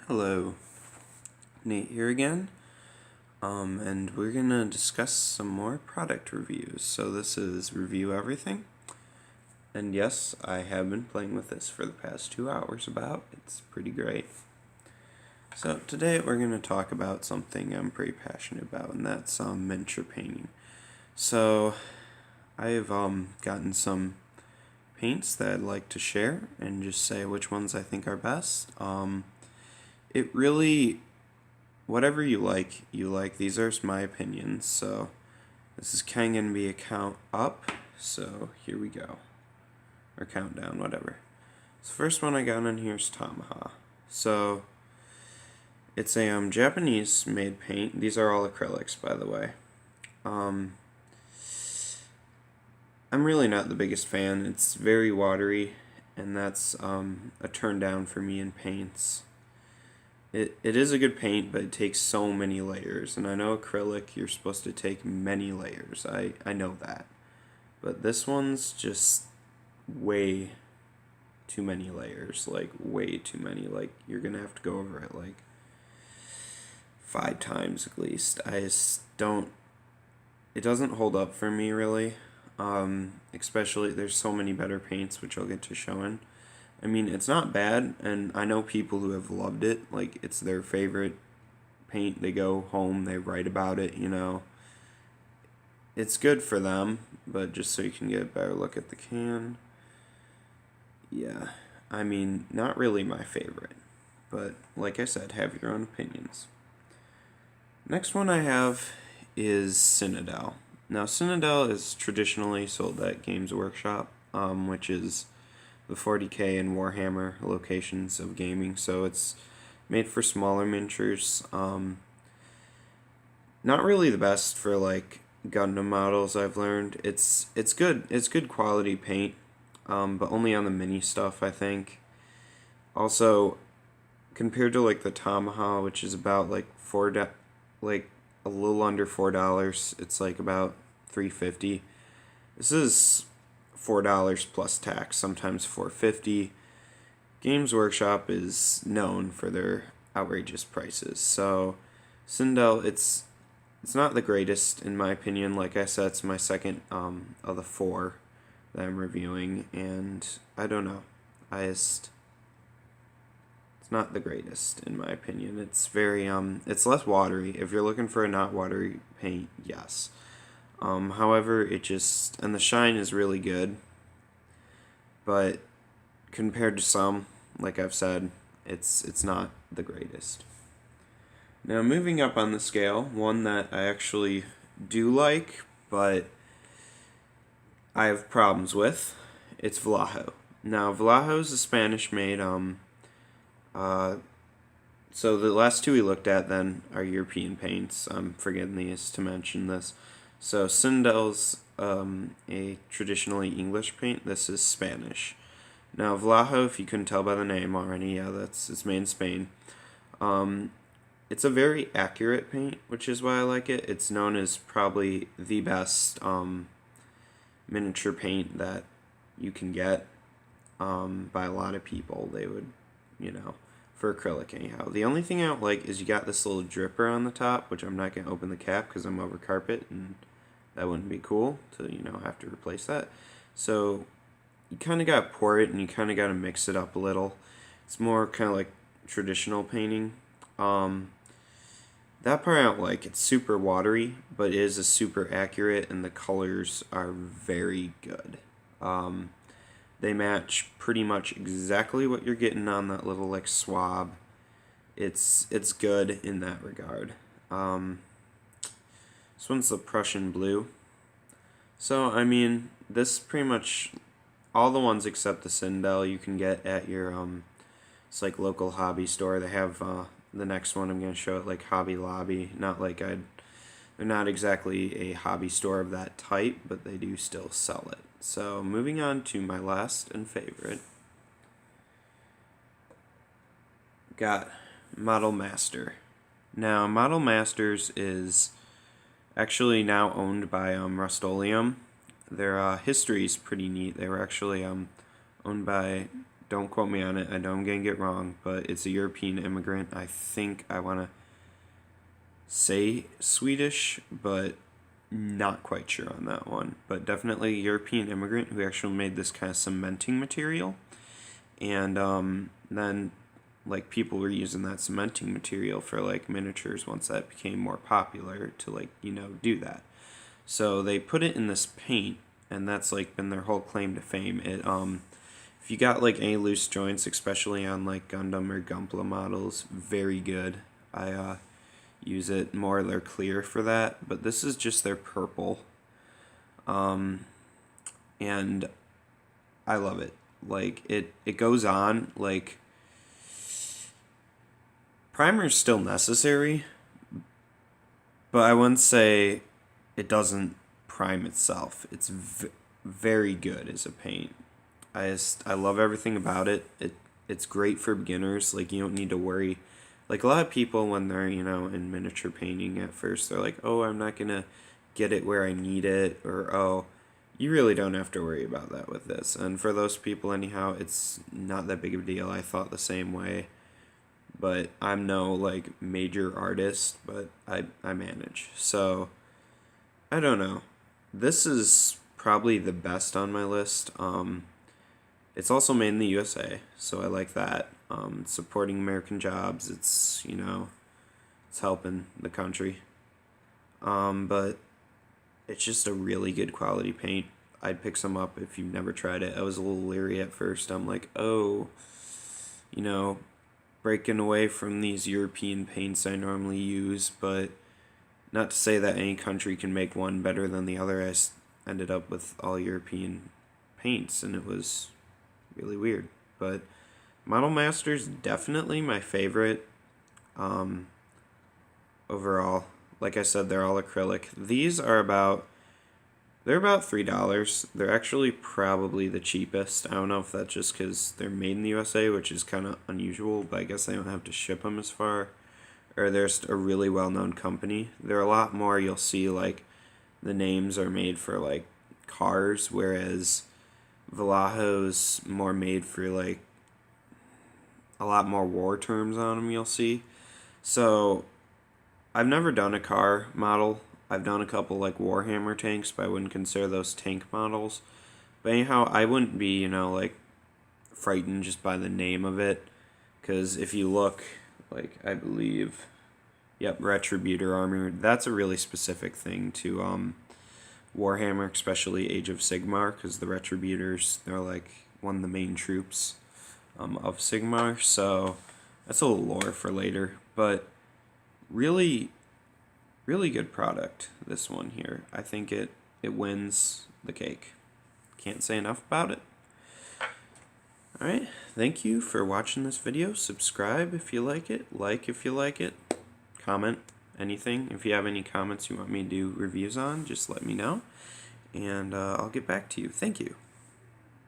Hello, Nate here again, and we're gonna discuss some more product reviews. So this is Review Everything, and yes, I have been playing with this for the past 2 hours about. It's pretty great. So today we're gonna talk about something I'm pretty passionate about, and that's miniature painting. So I've gotten some paints that I'd like to share and just say which ones I think are best. It really whatever you like, you like. These are my opinions. So this is kind of going to be a count up. So here we go. Or countdown, whatever. So the first one I got on here is Tamaha. So it's a Japanese made paint. These are all acrylics, by the way. I'm really not the biggest fan. It's very watery, and that's a turn down for me in paints. It is a good paint, but it takes so many layers. And I know acrylic, you're supposed to take many layers. I know that. But this one's just way too many layers. Like, way too many. Like, you're going to have to go over it, like, 5 times at least. I just don't... It doesn't hold up for me, really. Especially, there's so many better paints, which I'll get to showing. I mean, it's not bad, and I know people who have loved it. Like, it's their favorite paint. They go home, they write about it, you know. It's good for them, but just so you can get a better look at the can. Yeah, I mean, not really my favorite. But, like I said, have your own opinions. Next one I have is Cynadel. Now, Cynadel is traditionally sold at Games Workshop, which is the 40K and Warhammer locations of gaming, so it's made for smaller miniatures. Not really the best for like Gundam models, I've learned. It's good. It's good quality paint, but only on the mini stuff, I think. Also, compared to like the Tamaha, which is about like like a little under $4, it's like about $3.50. This is $4 plus tax, sometimes $4.50. Games Workshop is known for their outrageous prices. So Cynadel, it's not the greatest in my opinion. Like I said, it's my second of the 4 that I'm reviewing, and I don't know. It's not the greatest in my opinion. It's very it's less watery. If you're looking for a not watery paint, yes. However, and the shine is really good, but compared to some, like I've said, it's not the greatest. Now, moving up on the scale, one that I actually do like, but I have problems with, it's Vallejo. Now, Vallejo is a Spanish-made, so the last 2 we looked at then are European paints. I'm forgetting these to mention this. So Cynadel's a traditionally English paint. This is Spanish. Now Vallejo, if you couldn't tell by the name already, yeah, it's made in Spain. It's a very accurate paint, which is why I like it. It's known as probably the best miniature paint that you can get by a lot of people. They would, for acrylic anyhow. The only thing I don't like is you got this little dripper on the top, which I'm not going to open the cap because I'm over carpet, and that wouldn't be cool to, have to replace that. So you kind of got to pour it, and you kind of got to mix it up a little. It's more kind of like traditional painting. That part I don't like. It's super watery, but it is a super accurate, and the colors are very good. They match pretty much exactly what you're getting on that little like swab. It's good in that regard. This one's the Prussian blue. So I mean, this pretty much all the ones except the Cynadel you can get at your it's like local hobby store. They have the next one I'm gonna show at like Hobby Lobby. Not like they're not exactly a hobby store of that type, but they do still sell it. So moving on to my last and favorite, got Model Master. Now Model Masters is actually now owned by Rust-Oleum. Their history is pretty neat. They were actually owned by Don't quote me on it. I know I'm going to get wrong, but it's a European immigrant. I think I want to say Swedish, but not quite sure on that one. But definitely a European immigrant who actually made this kind of cementing material. And then like people were using that cementing material for like miniatures once that became more popular to like, do that. So they put it in this paint, and that's like been their whole claim to fame. It if you got like any loose joints, especially on like Gundam or Gunpla models, very good. I use it more their clear for that, but this is just their purple. And I love it. Like it goes on like primer is still necessary, but I wouldn't say it doesn't prime itself. It's very good as a paint. I love everything about it. It's great for beginners. Like, you don't need to worry. Like, a lot of people when they're, in miniature painting at first, they're like, oh, I'm not gonna get it where I need it, or oh, you really don't have to worry about that with this. And for those people anyhow, it's not that big of a deal. I thought the same way. But I'm no like major artist, but I manage. So I don't know. This is probably the best on my list. It's also made in the USA, so I like that. Supporting American jobs. It's it's helping the country. But it's just a really good quality paint. I'd pick some up if you've never tried it. I was a little leery at first. I'm like, oh, breaking away from these European paints I normally use, but not to say that any country can make one better than the other. I ended up with all European paints, and it was really weird. But Model Master's definitely my favorite overall. Like I said, they're all acrylic. These are they're about $3. They're actually probably the cheapest. I don't know if that's just because they're made in the USA, which is kind of unusual, but I guess they don't have to ship them as far. Or they're just a really well-known company. They're a lot more, you'll see, like, the names are made for, like, cars, whereas Vallejo's more made for, like, a lot more war terms on them, you'll see. So, I've never done a car model. I've done a couple like Warhammer tanks, but I wouldn't consider those tank models. But anyhow, I wouldn't be, like frightened just by the name of it, because if you look, like I believe, yep, Retributor armor. That's a really specific thing to Warhammer, especially Age of Sigmar, because the Retributors, they're like one of the main troops of Sigmar. So that's a little lore for later, but really good product, this one here. I think it wins the cake. Can't say enough about it. Alright, thank you for watching this video. Subscribe if you like it. Like if you like it. Comment anything. If you have any comments you want me to do reviews on, just let me know. And I'll get back to you. Thank you.